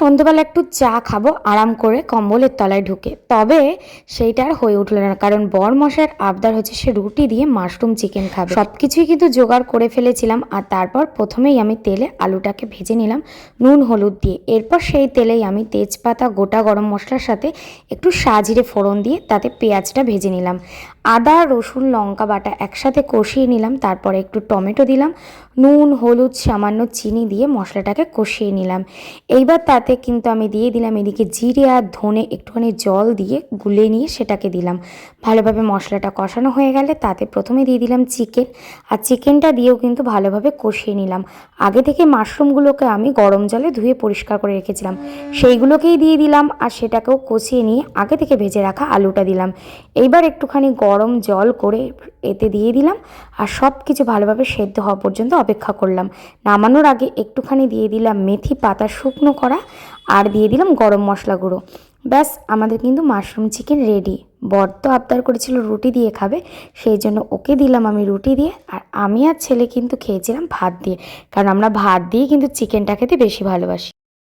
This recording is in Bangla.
সন্ধ্যেবেলা একটু চা খাবো আরাম করে কম্বলের তলায় ঢুকে, তবে সেইটা আর হয়ে উঠলো না, কারণ বর মশাইয়ের আবদার হচ্ছে সে রুটি দিয়ে মাশরুম চিকেন খাবে। সব কিছুই কিন্তু জোগাড় করে ফেলেছিলাম। আর তারপর প্রথমেই আমি তেলে আলুটাকে ভেজে নিলাম নুন হলুদ দিয়ে। এরপর সেই তেলেই আমি তেজপাতা, গোটা গরম মশলার সাথে একটু সাজিরে ফোড়ন দিয়ে তাতে পেঁয়াজটা ভেজে নিলাম। আদা রসুন লঙ্কা বাটা একসাথে কষিয়ে নিলাম। তারপরে একটু টমেটো দিলাম, নুন হলুদ সামান্য চিনি দিয়ে মশলাটাকে কষিয়ে নিলাম। এইবার তাতে কিন্তু আমি দিয়ে দিলাম এদিকে জিরে আর ধনে, একটুখানি জল দিয়ে গুলে নিয়ে সেটাকে দিলাম। ভালোভাবে মশলাটা কষানো হয়ে গেলে তাতে প্রথমে দিয়ে দিলাম চিকেন, আর চিকেনটা দিয়েও কিন্তু ভালোভাবে কষিয়ে নিলাম। আগে থেকে মাশরুমগুলোকে আমি গরম জলে ধুয়ে পরিষ্কার করে রেখেছিলাম, সেইগুলোকেই দিয়ে দিলাম। আর সেটাকেও কষিয়ে নিয়ে আগে থেকে ভেজে রাখা আলুটা দিলাম। এইবার একটুখানি গরম জল করে এতে দিয়ে দিলাম, আর সব কিছু ভালোভাবে সেদ্ধ হওয়া পর্যন্ত অপেক্ষা করলাম। নামানোর আগে একটুখানি দিয়ে দিলাম মেথি পাতা শুকনো করা, আর দিয়ে দিলাম গরম মশলা গুঁড়ো। ব্যাস, আমাদের কিন্তু মাশরুম চিকেন রেডি। বর তো আবদার করেছিল রুটি দিয়ে খাবে, সেই জন্য ওকে দিলাম আমি রুটি দিয়ে, আর আমি আর ছেলে কিন্তু খেয়েছিলাম ভাত দিয়ে, কারণ আমরা ভাত দিয়ে কিন্তু চিকেনটা খেতে বেশি ভালোবাসি।